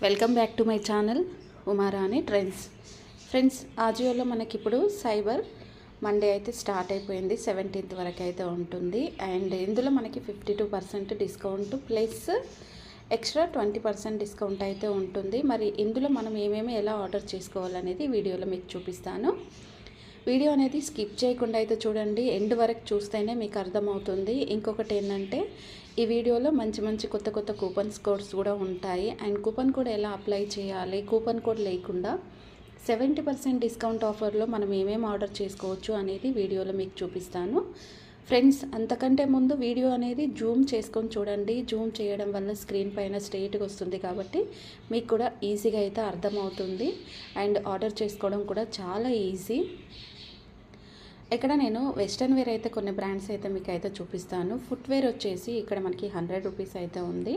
Welcome back to my channel Umarani trends. Friends, ఆజియోలో మనకి ఇప్పుడు సైబర్ మండే అయితే స్టార్ట్ అయిపోయింది. 17th వరకు అయితే ఉంటుంది. అండ్ ఇందులో మనకి 52% డిస్కౌంట్ ప్లస్ ఎక్స్ట్రా 20% డిస్కౌంట్ అయితే ఉంటుంది. మరి ఇందులో మనం ఏమేమి ఎలా ఆర్డర్ చేసుకోవాలనేది వీడియోలో మీకు చూపిస్తాను. వీడియో అనేది స్కిప్ చేయకుండా అయితే చూడండి, ఎండ్ వరకు చూస్తేనే మీకు అర్థమవుతుంది. ఇంకొకటి ఏంటంటే, ఈ వీడియోలో మంచి కొత్త కూపన్స్ కోడ్స్ కూడా ఉంటాయి. అండ్ కూపన్ కోడ్ ఎలా అప్లై చేయాలి, కూపన్ కోడ్ లేకుండా 70% డిస్కౌంట్ ఆఫర్లో మనం ఏమేమి ఆర్డర్ చేసుకోవచ్చు అనేది వీడియోలో మీకు చూపిస్తాను. ఫ్రెండ్స్, అంతకంటే ముందు వీడియో అనేది జూమ్ చేసుకొని చూడండి. జూమ్ చేయడం వల్ల స్క్రీన్ పైన స్ట్రైట్గా వస్తుంది కాబట్టి మీకు కూడా ఈజీగా అయితే అర్థమవుతుంది. అండ్ ఆర్డర్ చేసుకోవడం కూడా చాలా ఈజీ. ఇక్కడ నేను వెస్ట్రన్ వేర్ అయితే కొన్ని బ్రాండ్స్ అయితే మీకు అయితే చూపిస్తాను. ఫుట్వేర్ వచ్చేసి ఇక్కడ మనకి 100 రూపీస్ అయితే ఉంది.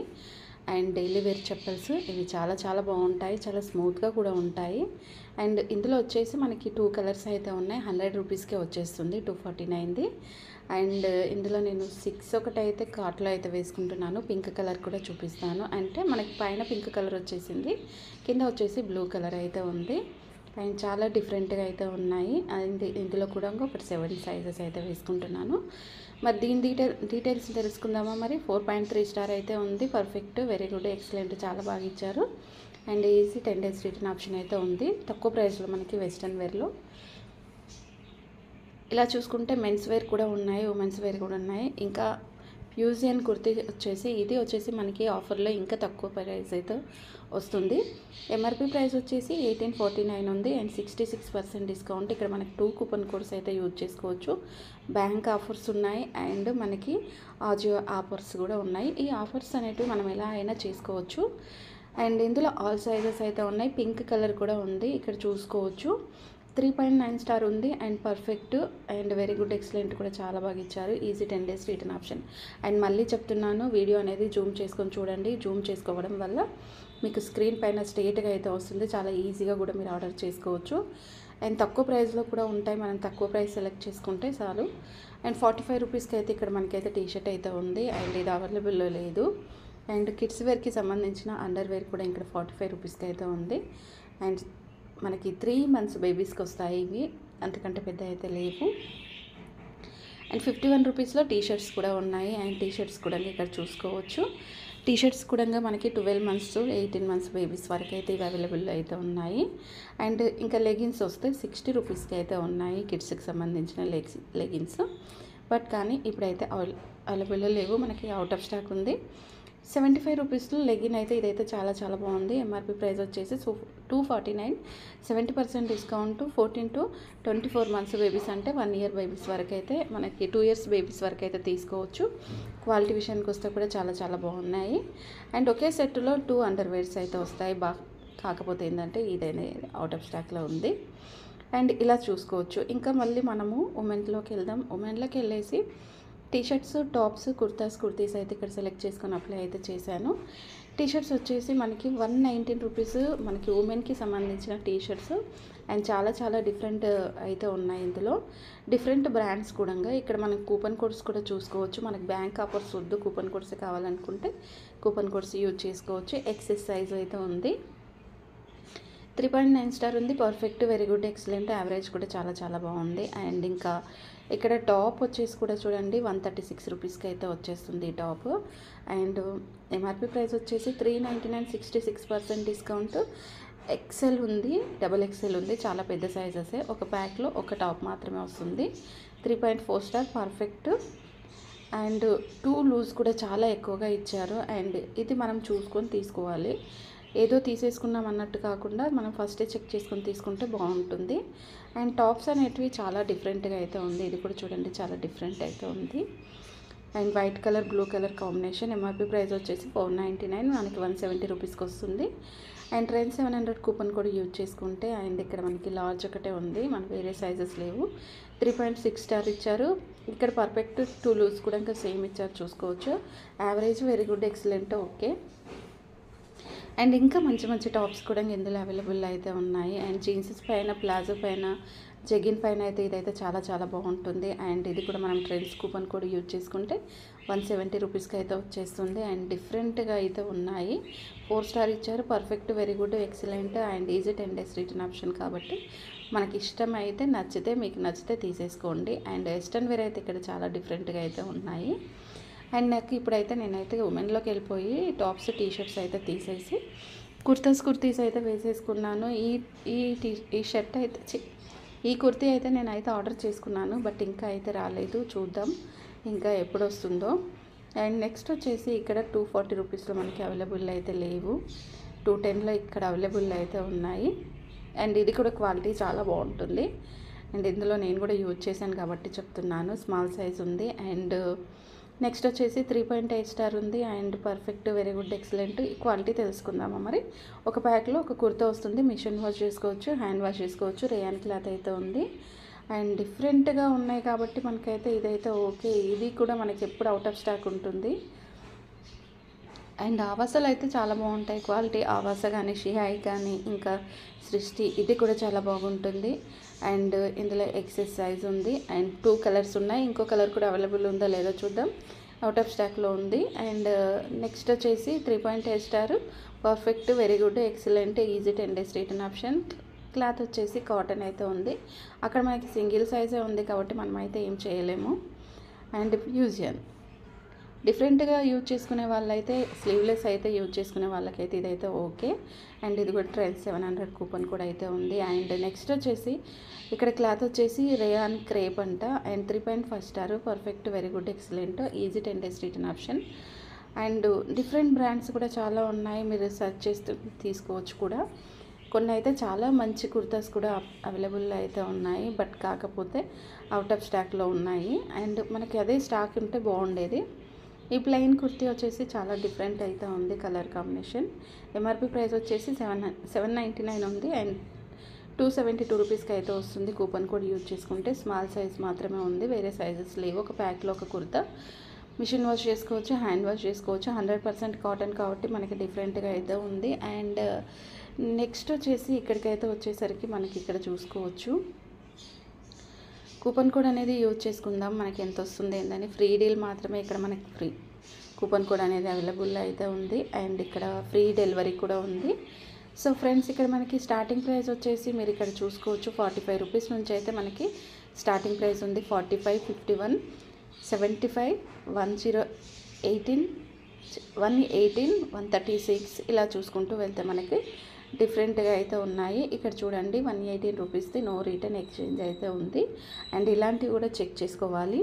అండ్ డైలీ వేర్ చెప్పల్స్ ఇవి చాలా బాగుంటాయి, చాలా స్మూత్గా కూడా ఉంటాయి. అండ్ ఇందులో వచ్చేసి మనకి 2 కలర్స్ అయితే ఉన్నాయి. 100 రూపీస్కే వచ్చేస్తుంది, 249ది. అండ్ ఇందులో నేను 6 ఒకటైతే కార్ట్లో అయితే వేసుకుంటున్నాను. పింక్ కలర్ కూడా చూపిస్తాను. అంటే మనకి పైన పింక్ కలర్ వచ్చేసింది, కింద వచ్చేసి బ్లూ కలర్ అయితే ఉంది. అండ్ చాలా డిఫరెంట్గా అయితే ఉన్నాయి. అండ్ ఇందులో కూడా ఒక 7 సైజెస్ అయితే వేసుకుంటున్నాను. మరి దీని డీటెయిల్స్ తెలుసుకుందామా? మరి 4.3 స్టార్ అయితే ఉంది. పర్ఫెక్ట్, వెరీ గుడ్, ఎక్సలెంట్, చాలా బాగా ఇచ్చారు. And easy 10 days return option అయితే ఉంది. తక్కువ ప్రైస్లో మనకి వెస్ట్రన్ వేర్లో. ఇలా చూసుకుంటే మెన్స్ వేర్ కూడా ఉన్నాయి, ఉమెన్స్ వేర్ కూడా ఉన్నాయి. ఇంకా ఫ్యూజియన్ కుర్తీ ఇది వచ్చేసి మనకి ఆఫర్లో ఇంకా తక్కువ ప్రైస్ అయితే వస్తుంది. ఎంఆర్పి ప్రైస్ వచ్చేసి 1849 ఉంది. And 66% discount. ఇక్కడ మనకి 2 కూపన్ కోడ్స్ అయితే యూజ్ చేసుకోవచ్చు. బ్యాంక్ ఆఫర్స్ ఉన్నాయి అండ్ మనకి ఆజియో ఆఫర్స్ కూడా ఉన్నాయి. ఈ ఆఫర్స్ అనేటివి మనం ఎలా అయినా చేసుకోవచ్చు. అండ్ ఇందులో ఆల్ సైజెస్ అయితే ఉన్నాయి. పింక్ కలర్ కూడా ఉంది, ఇక్కడ చూసుకోవచ్చు. 3.9 స్టార్ ఉంది. And perfect and very good, excellent కూడా చాలా బాగా ఇచ్చారు. Easy 10 days return option. And మళ్ళీ చెప్తున్నాను, వీడియో అనేది జూమ్ చేసుకొని చూడండి. జూమ్ చేసుకోవడం వల్ల మీకు స్క్రీన్ పైన స్ట్రైట్గా అయితే వస్తుంది. చాలా ఈజీగా కూడా మీరు ఆర్డర్ చేసుకోవచ్చు. అండ్ తక్కువ ప్రైస్లో కూడా ఉంటాయి. మనం తక్కువ ప్రైస్ సెలెక్ట్ చేసుకుంటే చాలు. అండ్ 45 రూపీస్కి అయితే ఇక్కడ మనకైతే టీషర్ట్ అయితే ఉంది. అండ్ ఇది అవైలబుల్లో లేదు. అండ్ కిడ్స్ వేర్కి సంబంధించిన అండర్ వేర్ కూడా ఇక్కడ 45 రూపీస్కి అయితే ఉంది. అండ్ మనకి 3 months బేబీస్కి వస్తాయి ఇవి, అంతకంటే పెద్ద అయితే లేవు. అండ్ 51 రూపీస్లో టీషర్ట్స్ కూడా ఉన్నాయి. అండ్ టీషర్ట్స్ కూడా ఇక్కడ చూసుకోవచ్చు. టీషర్ట్స్ కూడా మనకి 12 months to 18 months బేబీస్ వరకు అయితే ఇవి అవైలబుల్ అయితే ఉన్నాయి. అండ్ ఇంకా లెగిన్స్ వస్తే 60 రూపీస్కి అయితే ఉన్నాయి, కిడ్స్కి సంబంధించిన లెగిన్స్. బట్ కానీ ఇప్పుడైతే అవైలబుల్లో లేవు, మనకి అవుట్ ఆఫ్ స్టాక్ ఉంది. 75 రూపీస్లో లెగిన్ అయితే ఇదైతే చాలా బాగుంది. ఎంఆర్పి ప్రైస్ వచ్చేసి 249. 70% డిస్కౌంట్. 14 to 24 months బేబీస్ అంటే 1 year బేబీస్ వరకు అయితే మనకి 2 years బేబీస్ వరకు అయితే తీసుకోవచ్చు. క్వాలిటీ విషయానికి వస్తే కూడా చాలా బాగున్నాయి. అండ్ ఒకే సెట్లో 2 అండర్వేర్స్ అయితే వస్తాయి. కాకపోతే ఏంటంటే ఇదైనా అవుట్ ఆఫ్ స్టాక్లో ఉంది. అండ్ ఇలా చూసుకోవచ్చు. ఇంకా మళ్ళీ మనము ఉమెన్లోకి వెళ్దాం. ఉమెన్లోకి వెళ్ళేసి టీషర్ట్స్, టాప్స్, కుర్తీస్ అయితే ఇక్కడ సెలెక్ట్ చేసుకొని అప్లై అయితే చేశాను. టీషర్ట్స్ వచ్చేసి మనకి 119 రూపీస్ మనకి ఉమెన్కి సంబంధించిన టీషర్ట్స్. అండ్ చాలా డిఫరెంట్ అయితే ఉన్నాయి. ఇందులో డిఫరెంట్ బ్రాండ్స్ కూడా. ఇక్కడ మనకి కూపన్ కోడ్స్ కూడా చూసుకోవచ్చు. మనకి బ్యాంక్ ఆఫర్స్ వద్దు, కూపన్ కోడ్స్ కావాలనుకుంటే కూపన్ కోడ్స్ యూజ్ చేసుకోవచ్చు. ఎక్సెస్ సైజ్ అయితే ఉంది. 3.9 స్టార్ ఉంది. Perfect, very good, excellent, average కూడా చాలా బాగుంది. అండ్ ఇంకా ఇక్కడ టాప్ వచ్చేసి కూడా చూడండి 136 రూపీస్కి అయితే వచ్చేస్తుంది ఈ టాప్. అండ్ ఎంఆర్పి ప్రైస్ వచ్చేసి 399, 66% డిస్కౌంట్. ఎక్సెల్ ఉంది, XXL ఉంది, చాలా పెద్ద సైజెసే. ఒక ప్యాక్లో ఒక టాప్ మాత్రమే వస్తుంది. 3.4 స్టార్, పర్ఫెక్ట్. అండ్ 2 లూజ్ కూడా చాలా ఎక్కువగా ఇచ్చారు. అండ్ ఇది మనం చూసుకొని తీసుకోవాలి, ఏదో తీసేసుకున్నాం అన్నట్టు కాకుండా మనం ఫస్టే చెక్ చేసుకొని తీసుకుంటే బాగుంటుంది. అండ్ టాప్స్ అనేటివి చాలా డిఫరెంట్గా అయితే ఉంది. ఇది కూడా చూడండి, చాలా డిఫరెంట్ అయితే ఉంది. And white colour, blue colour combination. MRP price వచ్చేసి 499, మనకి 170 రూపీస్కి వస్తుంది. అండ్ ట్రెండ్ 700 కూపన్ కూడా యూజ్ చేసుకుంటే. అండ్ ఇక్కడ మనకి లార్జ్ ఒకటే ఉంది, మనకి వేరే సైజెస్ లేవు. 3.6 స్టార్ ఇచ్చారు. ఇక్కడ పర్ఫెక్ట్, 2 లూజ్ కూడా ఇంకా సేమ్ ఇచ్చారు, చూసుకోవచ్చు. Average, very good, excellent, okay. And ఇంకా మంచి టాప్స్ కూడా ఇందులో అవైలబుల్ అయితే ఉన్నాయి. అండ్ జీన్సెస్ పైన, ప్లాజో పైన, జెగిన్ పైన అయితే ఇదైతే చాలా చాలా బాగుంటుంది. అండ్ ఇది కూడా మనం ట్రెండ్స్ కూపన్ కూడా యూజ్ చేసుకుంటే 170 రూపీస్కి అయితే వచ్చేస్తుంది. అండ్ డిఫరెంట్గా అయితే ఉన్నాయి. 4 స్టార్ ఇచ్చారు. Perfect, very good, excellent and easy 10 days return option కాబట్టి మనకి ఇష్టం అయితే నచ్చితే మీకు నచ్చితే తీసేసుకోండి. అండ్ వెస్టర్న్ వేర్ అయితే ఇక్కడ చాలా డిఫరెంట్గా అయితే ఉన్నాయి. అండ్ నాకు ఇప్పుడైతే నేనైతే ఉమెన్లోకి వెళ్ళిపోయి టాప్స్ టీషర్ట్స్ అయితే తీసేసి కుర్తీస్ అయితే వేసేసుకున్నాను. ఈ షర్ట్ అయితే ఈ కుర్తీ అయితే నేనైతే ఆర్డర్ చేసుకున్నాను, బట్ ఇంకా అయితే రాలేదు. చూద్దాం ఇంకా ఎప్పుడు వస్తుందో. అండ్ నెక్స్ట్ వచ్చేసి ఇక్కడ 240 రూపీస్లో మనకి అవైలబుల్ అయితే లేవు, 210లో ఇక్కడ అవైలబుల్ అయితే ఉన్నాయి. అండ్ ఇది కూడా క్వాలిటీ చాలా బాగుంటుంది. అండ్ ఇందులో నేను కూడా యూజ్ చేశాను కాబట్టి చెప్తున్నాను. స్మాల్ సైజ్ ఉంది. అండ్ నెక్స్ట్ వచ్చేసి 3.8 స్టార్ ఉంది. And perfect, very good, excellent. Quality తెలుసుకుందామా మరి. ఒక ప్యాక్లో ఒక కుర్తా వస్తుంది. మిషన్ వాష్ చేసుకోవచ్చు, హ్యాండ్ వాష్ చేసుకోవచ్చు. రేయాన్ క్లాత్ అయితే ఉంది. అండ్ డిఫరెంట్గా ఉన్నాయి కాబట్టి మనకైతే ఇదైతే ఓకే. ఇది కూడా మనకి ఎప్పుడు అవుట్ ఆఫ్ స్టాక్ ఉంటుంది. అండ్ ఆవాసాలు అయితే చాలా బాగుంటాయి క్వాలిటీ. ఆవాస కానీ, షిహాయి కానీ, ఇంకా సృష్టి ఇది కూడా చాలా బాగుంటుంది. అండ్ ఇందులో ఎక్సెస్ సైజ్ ఉంది. అండ్ 2 కలర్స్ ఉన్నాయి. ఇంకో కలర్ కూడా అవైలబుల్ ఉందో లేదో చూద్దాం. అవుట్ ఆఫ్ స్టాక్లో ఉంది. అండ్ నెక్స్ట్ వచ్చేసి 3.8 star, perfect, very good, excellent, easy 10 days return option. Cloth వచ్చేసి కాటన్ అయితే ఉంది. అక్కడ మనకి సింగిల్ సైజే ఉంది కాబట్టి మనం అయితే ఏం చేయలేము. అండ్ ఫ్యూజన్ డిఫరెంట్గా యూజ్ చేసుకునే వాళ్ళైతే స్లీవ్లెస్ అయితే యూజ్ చేసుకునే వాళ్ళకైతే ఇదైతే ఓకే. అండ్ ఇది కూడా ట్రెండ్ 700 కూపన్ కూడా అయితే ఉంది. అండ్ నెక్స్ట్ వచ్చేసి ఇక్కడ క్లాత్ వచ్చేసి రేయాన్ క్రేప్ అంట. And 3.5 star, perfect, very good, excellent, easy 10 days return option. And different brands కూడా చాలా ఉన్నాయి, మీరు సెర్చ్ చేస్తూ తీసుకోవచ్చు కూడా. కొన్ని అయితే చాలా మంచి కుర్తాస్ కూడా అవైలబుల్ అయితే ఉన్నాయి, బట్ కాకపోతే అవుట్ ఆఫ్ స్టాక్లో ఉన్నాయి. అండ్ మనకి అదే స్టాక్ ఉంటే బాగుండేది. ఈ ప్లెయిన్ కుర్తీ వచ్చేసి చాలా డిఫరెంట్ అయితే ఉంది కలర్ కాంబినేషన్. ఎంఆర్పి ప్రైస్ వచ్చేసి 799 ఉంది. అండ్ 272 రూపీస్కి అయితే వస్తుంది. కూపన్ కోడ్ యూజ్ చేసుకుంటే. స్మాల్ సైజ్ మాత్రమే ఉంది, వేరే సైజెస్ లేవు. ఒక ప్యాక్లో ఒక కుర్తా. మిషన్ వాష్ చేసుకోవచ్చు, హ్యాండ్ వాష్ చేసుకోవచ్చు. 100% కాటన్ కాబట్టి మనకి డిఫరెంట్గా అయితే ఉంది. అండ్ నెక్స్ట్ వచ్చేసి ఇక్కడికైతే వచ్చేసరికి మనకి ఇక్కడ చూసుకోవచ్చు. కూపన్ కోడ్ అనేది యూజ్ చేసుకుందాం, మనకి ఎంత వస్తుంది ఏంటని. ఫ్రీ డీల్ మాత్రమే ఇక్కడ మనకి ఫ్రీ కూపన్ కోడ్ అనేది అవైలబుల్ అయితే ఉంది. అండ్ ఇక్కడ ఫ్రీ డెలివరీ కూడా ఉంది. సో ఫ్రెండ్స్, ఇక్కడ మనకి స్టార్టింగ్ ప్రైస్ వచ్చేసి మీరు ఇక్కడ చూసుకోవచ్చు 45 రూపీస్ నుంచి అయితే మనకి స్టార్టింగ్ ప్రైస్ ఉంది. 45, 51, 75, 118, 136 ఇలా చూసుకుంటూ వెళ్తే మనకి డిఫరెంట్గా అయితే ఉన్నాయి. ఇక్కడ చూడండి 118 రూపీస్ది నో రిటర్న్ ఎక్స్చేంజ్ అయితే ఉంది. అండ్ ఇలాంటివి కూడా చెక్ చేసుకోవాలి.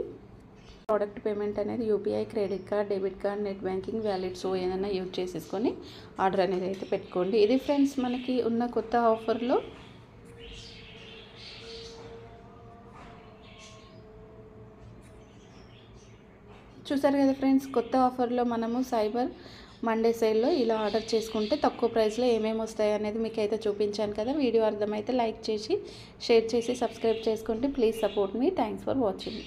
ప్రోడక్ట్ పేమెంట్ అనేది UPI, credit card, debit card, net banking, wallet so ఏదైనా యూజ్ చేసేసుకొని ఆర్డర్ అనేది అయితే పెట్టుకోండి. ఇది ఫ్రెండ్స్ మనకి ఉన్న కొత్త ఆఫర్లో చూసారు కదా ఫ్రెండ్స్. కొత్త ఆఫర్లో మనము సైబర్ మండే సేల్లో ఇలా ఆర్డర్ చేసుకుంటే తక్కువ ప్రైస్లో ఏమేమి వస్తాయి అనేది మీకు అయితే చూపించాను కదా. వీడియో అర్థమైతే లైక్ చేసి, షేర్ చేసి, సబ్స్క్రైబ్ చేసుకోండి. Please support me. Thanks for watching.